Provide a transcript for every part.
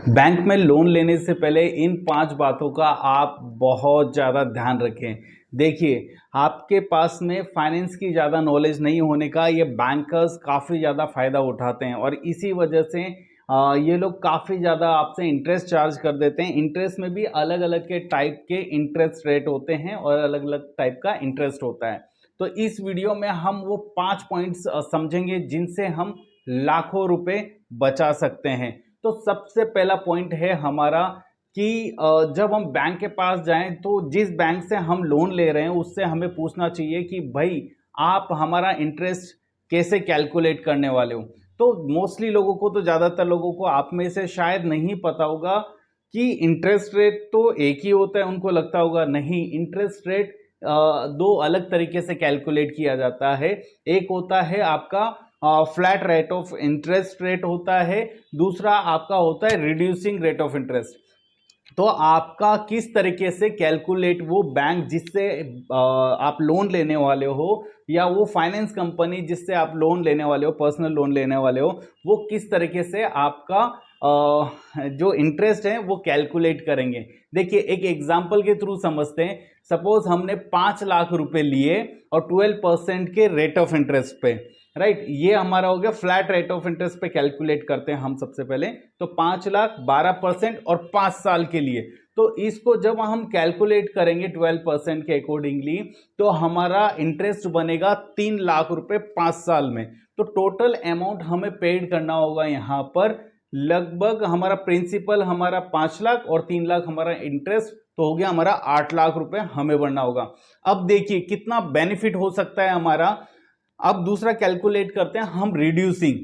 Bank में loan लेने से पहले इन 5 बातों का आप बहुत ज़्यादा ध्यान रखें। देखिए, आपके पास में फाइनेंस की ज़्यादा नॉलेज नहीं होने का ये बैंकर्स काफ़ी ज़्यादा फ़ायदा उठाते हैं और इसी वजह से ये लोग काफ़ी ज़्यादा आपसे इंटरेस्ट चार्ज कर देते हैं। इंटरेस्ट में भी अलग-अलग के टाइप के इंटरेस्ट रेट होते हैं और अलग-अलग टाइप का इंटरेस्ट होता है। तो इस वीडियो में हम वो 5 पॉइंट्स समझेंगे जिनसे हम लाखों रुपए बचा सकते हैं। तो सबसे पहला पॉइंट है हमारा कि जब हम बैंक के पास जाएं तो जिस बैंक से हम लोन ले रहे हैं उससे हमें पूछना चाहिए कि भाई आप हमारा इंटरेस्ट कैसे कैलकुलेट करने वाले हो। तो मोस्टली लोगों को, तो ज़्यादातर लोगों को आप में से शायद नहीं पता होगा कि इंटरेस्ट रेट तो एक ही होता है। उनको लगता होगा नहीं, इंटरेस्ट रेट दो अलग तरीके से कैलकुलेट किया जाता है। एक होता है आपका flat rate of interest rate होता है, दूसरा आपका होता है रिड्यूसिंग रेट ऑफ इंटरेस्ट। तो आपका किस तरीके से कैलकुलेट वो बैंक जिससे आप लोन लेने वाले हो या वो फाइनेंस कंपनी जिससे आप लोन लेने वाले हो, पर्सनल लोन लेने वाले हो, वो किस तरीके से आपका जो इंटरेस्ट है वो कैलकुलेट करेंगे। देखिए, एक एग्जांपल के थ्रू समझते हैं। सपोज हमने 5 लाख रुपए लिए और 12% के रेट ऑफ इंटरेस्ट पे, राइट, ये हमारा हो गया फ्लैट रेट ऑफ इंटरेस्ट पे कैलकुलेट करते हैं हम सबसे पहले। तो 5 लाख 12% और 5 साल के लिए, तो इसको जब हम कैलकुलेट करेंगे 12% के अकॉर्डिंगली तो हमारा इंटरेस्ट बनेगा 3 लाख रुपए 5 साल में। तो टोटल अमाउंट हमें पेड करना होगा यहाँ पर लगभग, हमारा प्रिंसिपल हमारा 5 लाख और 3 लाख हमारा इंटरेस्ट, तो हो गया हमारा 8 लाख रुपए हमें भरना होगा। अब देखिए कितना बेनिफिट हो सकता है हमारा। अब दूसरा कैलकुलेट करते हैं हम रिड्यूसिंग।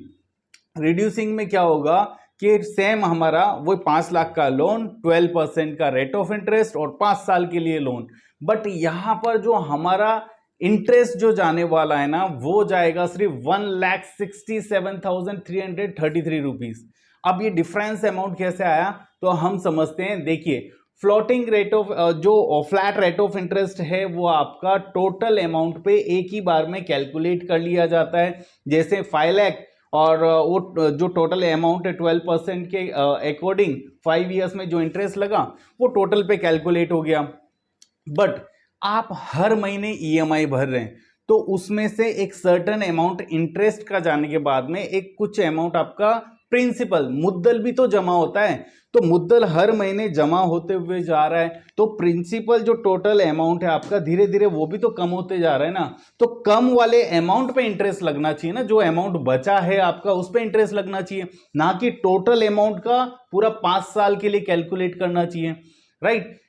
रिड्यूसिंग में क्या होगा कि सेम हमारा वो 5 लाख का लोन, 12% का रेट ऑफ इंटरेस्ट और 5 साल के लिए लोन, बट यहां पर जो हमारा इंटरेस्ट जो जाने वाला है ना वो जाएगा सिर्फ 1,67,333 रुपीज। अब ये डिफरेंस अमाउंट कैसे आया तो हम समझते हैं। देखिए, फ्लोटिंग रेट ऑफ जो फ्लैट रेट ऑफ इंटरेस्ट है वो आपका टोटल अमाउंट पे एक ही बार में कैलकुलेट कर लिया जाता है। जैसे 5 लाख और वो जो टोटल अमाउंट है 12% के अकॉर्डिंग 5 ईयर्स में जो इंटरेस्ट लगा वो टोटल पे कैलकुलेट हो गया। बट आप हर महीने ईएमआई भर रहे हैं तो उसमें से एक सर्टेन अमाउंट इंटरेस्ट का जाने के बाद में एक कुछ अमाउंट आपका प्रिंसिपल मुद्दल भी तो जमा होता है। तो मुद्दल हर महीने जमा होते हुए जा रहा है तो प्रिंसिपल जो टोटल अमाउंट है आपका धीरे धीरे वो भी तो कम होते जा रहा है ना। तो कम वाले अमाउंट पे इंटरेस्ट लगना चाहिए ना, जो अमाउंट बचा है आपका उस पे इंटरेस्ट लगना चाहिए, ना कि टोटल अमाउंट का पूरा 5 साल के लिए कैलकुलेट करना चाहिए, राइट।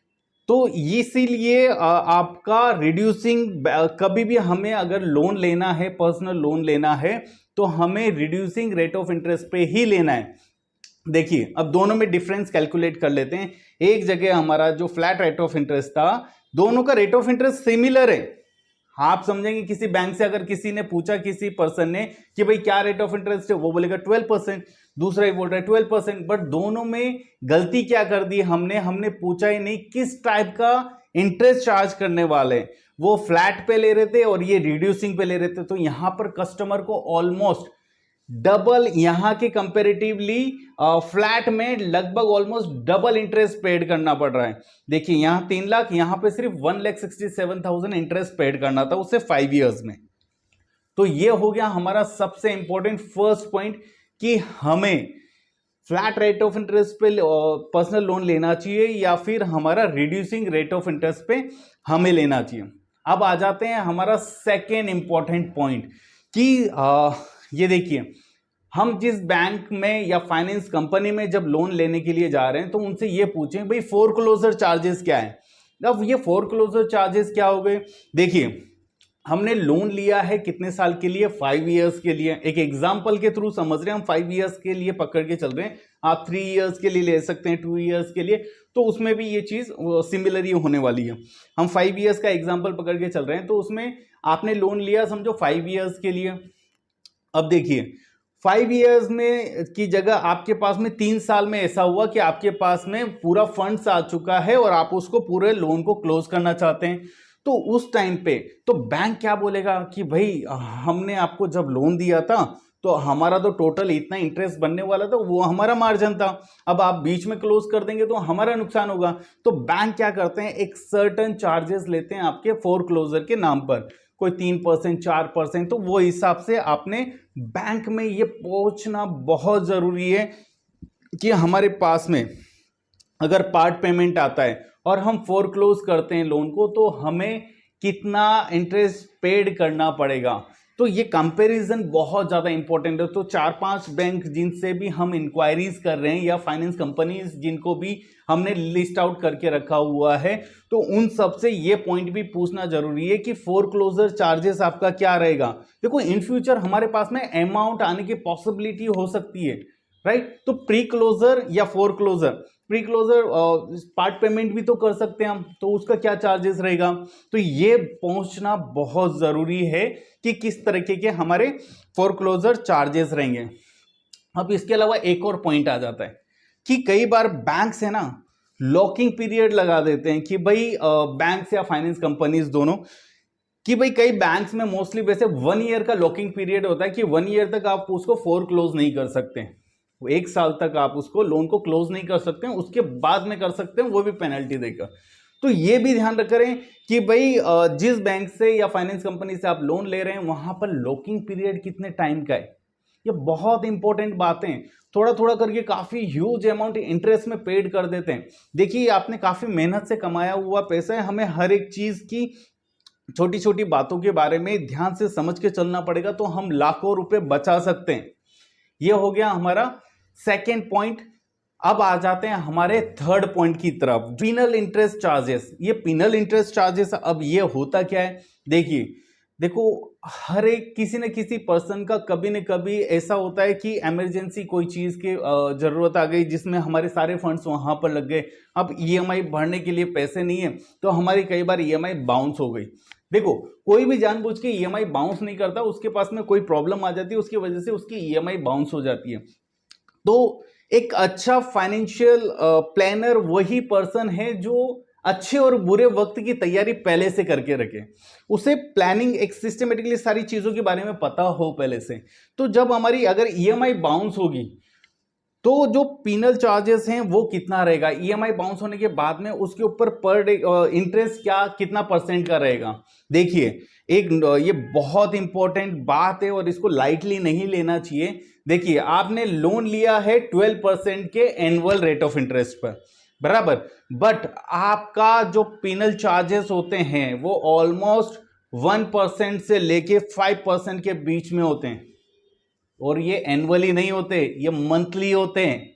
तो इसीलिए आपका रिड्यूसिंग, कभी भी हमें अगर लोन लेना है, पर्सनल लोन लेना है तो हमें रिड्यूसिंग रेट ऑफ इंटरेस्ट पे ही लेना है। देखिए, अब दोनों में डिफरेंस कैलकुलेट कर लेते हैं। एक जगह हमारा जो फ्लैट रेट ऑफ इंटरेस्ट था, दोनों का रेट ऑफ इंटरेस्ट सिमिलर है। आप समझेंगे, किसी बैंक से अगर किसी ने पूछा, किसी पर्सन ने, कि भाई क्या रेट ऑफ इंटरेस्ट है, वो बोलेगा 12%, दूसरा ही बोल रहा है 12%। बट दोनों में गलती क्या कर दी हमने हमने पूछा ही नहीं किस टाइप का इंटरेस्ट चार्ज करने वाले हैं। वो फ्लैट पे ले रहे थे और ये रिड्यूसिंग पे ले रहे थे। तो यहां पर कस्टमर को ऑलमोस्ट डबल, यहां के कंपेरेटिवली फ्लैट में लगभग ऑलमोस्ट डबल इंटरेस्ट पेड करना पड़ रहा है। देखिए, यहां 3 लाख, यहां पे सिर्फ 1,67,000 इंटरेस्ट पेड करना था उसे 5 ईयर्स में। तो ये हो गया हमारा सबसे इंपॉर्टेंट फर्स्ट पॉइंट कि हमें फ्लैट रेट ऑफ इंटरेस्ट पे पर्सनल लोन लेना चाहिए या फिर हमारा रिड्यूसिंग रेट ऑफ इंटरेस्ट पे हमें लेना चाहिए। अब आ जाते हैं हमारा सेकेंड इंपॉर्टेंट पॉइंट कि ये देखिए, हम जिस बैंक में या फाइनेंस कंपनी में जब लोन लेने के लिए जा रहे हैं तो उनसे ये पूछें भाई फोरक्लोजर चार्जेस क्या है। अब ये फोरक्लोजर चार्जेस क्या हो गए। देखिए, हमने लोन लिया है कितने साल के लिए, 5 ईयर्स के लिए। एक एग्जांपल के थ्रू समझ रहे हैं हम, 5 ईयर्स के लिए पकड़ के चल रहे हैं। आप 3 ईयर्स के लिए ले सकते हैं, 2 ईयर्स के लिए, तो उसमें भी ये चीज सिमिलर ही होने वाली है। हम 5 ईयर्स का एग्जांपल पकड़ के चल रहे हैं तो उसमें आपने लोन लिया समझो 5 ईयर्स के लिए। अब देखिए, 5 ईयर्स में की जगह आपके पास में 3 साल में ऐसा हुआ कि आपके पास में पूरा फंड्स आ चुका है और आप उसको पूरे लोन को क्लोज करना चाहते हैं। तो उस टाइम पे तो बैंक क्या बोलेगा कि भाई हमने आपको जब लोन दिया था तो हमारा तो टोटल इतना इंटरेस्ट बनने वाला था, वो हमारा मार्जिन था। अब आप बीच में क्लोज कर देंगे तो हमारा नुकसान होगा। तो बैंक क्या करते हैं, एक सर्टन चार्जेस लेते हैं आपके फोर क्लोजर के नाम पर, कोई 3% 4%। तो वो हिसाब से आपने बैंक में ये पहुंचना बहुत जरूरी है कि हमारे पास में अगर पार्ट पेमेंट आता है और हम फोरक्लोज करते हैं लोन को, तो हमें कितना इंटरेस्ट पेड करना पड़ेगा। तो ये कंपैरिजन बहुत ज़्यादा इंपॉर्टेंट है। तो 4-5 बैंक जिनसे भी हम इंक्वायरीज कर रहे हैं या फाइनेंस कंपनीज जिनको भी हमने लिस्ट आउट करके रखा हुआ है, तो उन सब से ये पॉइंट भी पूछना जरूरी है कि फोरक्लोजर चार्जेस आपका क्या रहेगा। देखो इन फ्यूचर हमारे पास में अमाउंट आने की पॉसिबिलिटी हो सकती है, राइट। तो प्री क्लोजर या foreclosure, pre closure part payment भी तो कर सकते हैं हम, तो उसका क्या चार्जेस रहेगा। तो ये पहुंचना बहुत जरूरी है कि किस तरीके के हमारे फोर क्लोजर चार्जेस रहेंगे। अब इसके अलावा एक और पॉइंट आ जाता है कि कई बार बैंक्स है ना लॉकिंग पीरियड लगा देते हैं कि भाई बैंक्स या फाइनेंस कंपनीज दोनों, कि भाई कई बैंक्स में मोस्टली वैसे 1 ईयर का लॉकिंग पीरियड होता है कि 1 ईयर तक आप उसको फोर क्लोज नहीं कर सकते। 1 साल तक आप उसको लोन को क्लोज नहीं कर सकते हैं, उसके बाद में कर सकते हैं, वो भी पेनल्टी देकर। तो ये भी ध्यान रखें कि भाई जिस बैंक से या फाइनेंस कंपनी से आप लोन ले रहे हैं वहां पर लॉकिंग पीरियड कितने टाइम का है। ये बहुत इंपॉर्टेंट बातें, थोड़ा थोड़ा करके काफी ह्यूज अमाउंट इंटरेस्ट में पेड कर देते हैं। देखिए आपने काफी मेहनत से कमाया हुआ पैसा है, हमें हर एक चीज की छोटी छोटी बातों के बारे में ध्यान से समझ के चलना पड़ेगा, तो हम लाखों रुपए बचा सकते हैं। ये हो गया हमारा सेकेंड पॉइंट। अब आ जाते हैं हमारे थर्ड पॉइंट की तरफ, पिनल इंटरेस्ट चार्जेस। ये पिनल इंटरेस्ट चार्जेस अब ये होता क्या है, देखो हर एक किसी न किसी पर्सन का कभी न कभी ऐसा होता है कि इमरजेंसी कोई चीज की जरूरत आ गई जिसमें हमारे सारे फंड्स वहां पर लग गए। अब ईएमआई भरने के लिए पैसे नहीं है, तो हमारी कई बार ईएमआई बाउंस हो गई। देखो कोई भी जानबूझ के ईएमआई बाउंस नहीं करता, उसके पास में कोई प्रॉब्लम आ जाती है, उसकी वजह से उसकी ईएमआई बाउंस हो जाती है। तो एक अच्छा फाइनेंशियल प्लानर वही पर्सन है जो अच्छे और बुरे वक्त की तैयारी पहले से करके रखे, उसे प्लानिंग एक सिस्टमेटिकली सारी चीजों के बारे में पता हो पहले से। तो जब हमारी अगर ईएमआई बाउंस होगी तो जो पिनल चार्जेस हैं वो कितना रहेगा, ईएमआई बाउंस होने के बाद में उसके ऊपर पर डे इंटरेस्ट क्या कितना परसेंट का रहेगा। देखिए एक ये बहुत इंपॉर्टेंट बात है और इसको लाइटली नहीं लेना चाहिए। देखिए आपने लोन लिया है 12% के एनुअल रेट ऑफ इंटरेस्ट पर, बराबर, बट आपका जो पिनल चार्जेस होते हैं वो ऑलमोस्ट 1% से लेके 5% के बीच में होते हैं, और ये एनुअली नहीं होते, ये मंथली होते हैं।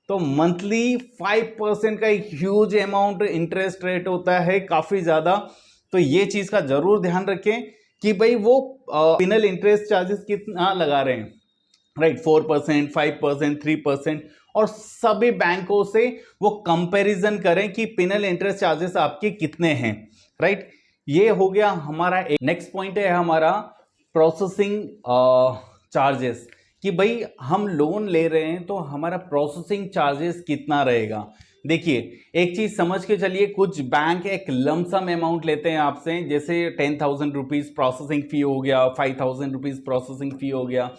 तो मंथली 5% का एक ह्यूज अमाउंट इंटरेस्ट रेट होता है, काफी ज्यादा। तो ये चीज का जरूर ध्यान रखें कि भाई वो पिनल इंटरेस्ट चार्जेस कितना लगा रहे हैं, राइट, 4%, 5%, 3%, और सभी बैंकों से वो कंपैरिजन करें कि पिनल इंटरेस्ट चार्जेस आपके कितने हैं, राइट। ये हो गया हमारा एक। नेक्स्ट पॉइंट है हमारा प्रोसेसिंग चार्जेस, कि भाई हम लोन ले रहे हैं तो हमारा प्रोसेसिंग चार्जेस कितना रहेगा। देखिए एक चीज समझ के चलिए, कुछ बैंक एक लमसम अमाउंट लेते हैं आपसे, जैसे 10,000 रुपीज प्रोसेसिंग फी हो गया, 5,000 रुपीज प्रोसेसिंग फी हो गया।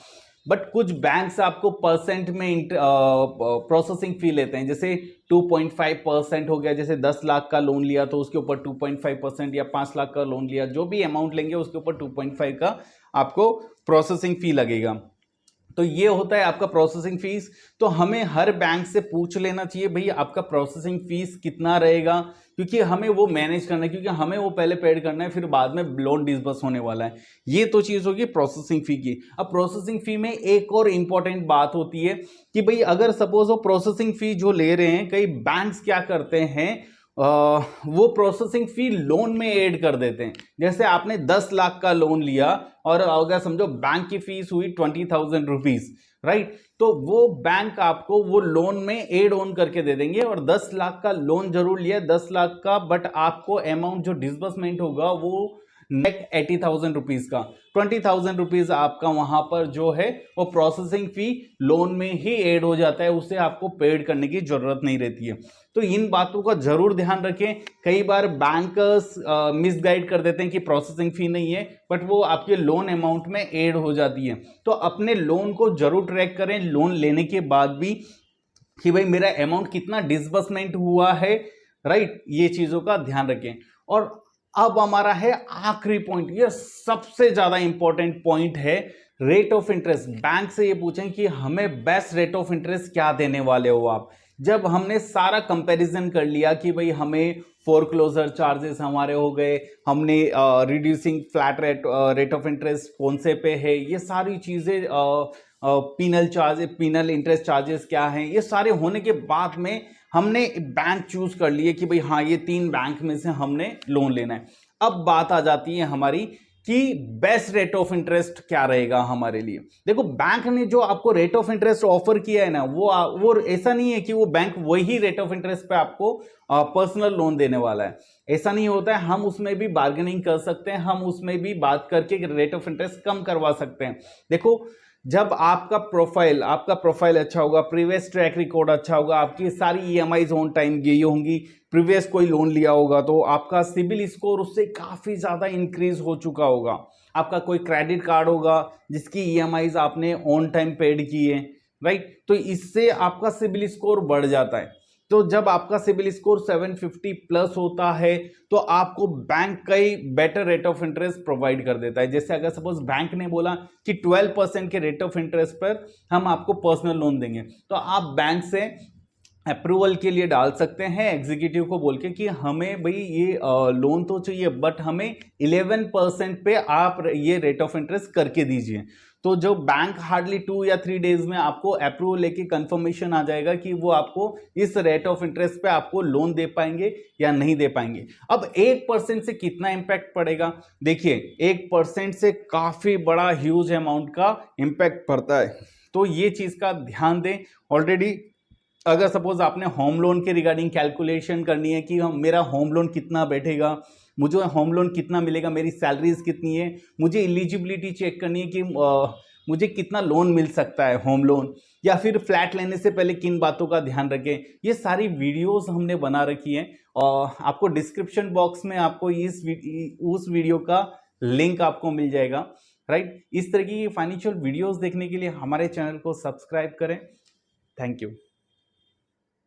बट कुछ बैंक्स आपको परसेंट में प्रोसेसिंग फी लेते हैं, जैसे 2.5% हो गया। जैसे 10 लाख का लोन लिया तो उसके ऊपर 2.5%, या 5 लाख का लोन लिया, जो भी अमाउंट लेंगे उसके ऊपर 2.5 का आपको प्रोसेसिंग फी लगेगा। तो ये होता है आपका प्रोसेसिंग फीस। तो हमें हर बैंक से पूछ लेना चाहिए भाई आपका प्रोसेसिंग फीस कितना रहेगा, क्योंकि हमें वो मैनेज करना है, क्योंकि हमें वो पहले पेड करना है, फिर बाद में लोन डिसबर्स होने वाला है। ये तो चीज होगी प्रोसेसिंग फी की। अब प्रोसेसिंग फी में एक और इंपॉर्टेंट बात होती है कि भाई अगर सपोज वो प्रोसेसिंग फी जो ले रहे हैं, कई बैंक्स क्या करते हैं, वो प्रोसेसिंग फी लोन में ऐड कर देते हैं। जैसे आपने 10 लाख का लोन लिया और अगर समझो बैंक की फीस हुई 20,000 रुपीज, राइट, तो वो बैंक आपको वो लोन में ऐड ऑन करके दे देंगे। और 10 लाख का लोन जरूर लिया, 10 लाख का, बट आपको अमाउंट जो डिसबर्समेंट होगा वो नेट 80,000 रुपीज का, 20,000 रुपीज आपका वहां पर जो है वो प्रोसेसिंग फी लोन में ही ऐड हो जाता है, उसे आपको पेड करने की जरूरत नहीं रहती है। तो इन बातों का जरूर ध्यान रखें। कई बार बैंकर्स मिसगाइड कर देते हैं कि प्रोसेसिंग फी नहीं है, बट वो आपके लोन अमाउंट में ऐड हो जाती है। तो अपने लोन को जरूर ट्रैक करें लोन लेने के बाद भी, कि भाई मेरा अमाउंट कितना डिसबर्समेंट हुआ है, राइट, ये चीजों का ध्यान रखें। और अब हमारा है आखिरी पॉइंट, ये सबसे ज्यादा इंपॉर्टेंट पॉइंट है, रेट ऑफ इंटरेस्ट। बैंक से ये पूछें कि हमें बेस्ट रेट ऑफ इंटरेस्ट क्या देने वाले हो आप। जब हमने सारा कंपैरिजन कर लिया कि भाई हमें फोरक्लोजर चार्जेस हमारे हो गए, हमने reducing flat rate of interest कौन से पे है, ये सारी चीजें, पीनल इंटरेस्ट चार्जेस क्या हैं, ये सारे होने के बाद में हमने बैंक चूज कर लिए कि भाई हाँ ये 3 बैंक में से हमने लोन लेना है। अब बात आ जाती है हमारी कि बेस्ट रेट ऑफ इंटरेस्ट क्या रहेगा हमारे लिए। देखो बैंक ने जो आपको रेट ऑफ इंटरेस्ट ऑफर किया है ना, वो ऐसा नहीं है कि वो बैंक वही रेट ऑफ इंटरेस्ट पे आपको पर्सनल लोन देने वाला है, ऐसा नहीं होता है। हम उसमें भी बार्गेनिंग कर सकते हैं, हम उसमें भी बात करके रेट ऑफ इंटरेस्ट कम करवा सकते हैं। देखो जब आपका प्रोफाइल अच्छा होगा, प्रीवियस ट्रैक रिकॉर्ड अच्छा होगा, आपकी सारी ईएमआईज ऑन टाइम गई होंगी, प्रीवियस कोई लोन लिया होगा तो आपका सिबिल स्कोर उससे काफी ज्यादा इंक्रीज हो चुका होगा, आपका कोई क्रेडिट कार्ड होगा जिसकी ईएमआईज आपने ऑन टाइम पेड की है, राइट, तो इससे आपका सिबिल स्कोर बढ़ जाता है। तो जब आपका सिबिल स्कोर 750 प्लस होता है तो आपको बैंक कई better rate of interest provide कर देता है। जैसे अगर सपोज बैंक ने बोला कि 12% के रेट ऑफ इंटरेस्ट पर हम आपको पर्सनल लोन देंगे, तो आप बैंक से अप्रूवल के लिए डाल सकते हैं एग्जीक्यूटिव को बोल के कि हमें भाई ये लोन तो चाहिए बट हमें 11% पे आप ये रेट ऑफ इंटरेस्ट करके दीजिए। तो जो बैंक हार्डली 2 या 3 डेज में आपको अप्रूवल लेके कंफर्मेशन आ जाएगा कि वो आपको इस रेट ऑफ इंटरेस्ट पे आपको लोन दे पाएंगे या नहीं दे पाएंगे। अब 1% से कितना इंपैक्ट पड़ेगा, देखिए 1% से काफी बड़ा ह्यूज अमाउंट का इंपैक्ट पड़ता है, तो ये चीज का ध्यान दें। ऑलरेडी अगर सपोज आपने होम लोन के रिगार्डिंग कैलकुलेशन करनी है कि मेरा होम लोन कितना बैठेगा, मुझे होम लोन कितना मिलेगा, मेरी सैलरीज कितनी है, मुझे एलिजिबिलिटी चेक करनी है कि मुझे कितना लोन मिल सकता है होम लोन, या फिर फ्लैट लेने से पहले किन बातों का ध्यान रखें, ये सारी वीडियोस हमने बना रखी हैं और आपको डिस्क्रिप्शन बॉक्स में आपको उस वीडियो का लिंक आपको मिल जाएगा, राइट। इस तरह की फाइनेंशियल वीडियोस देखने के लिए हमारे चैनल को सब्सक्राइब करें। Thank you.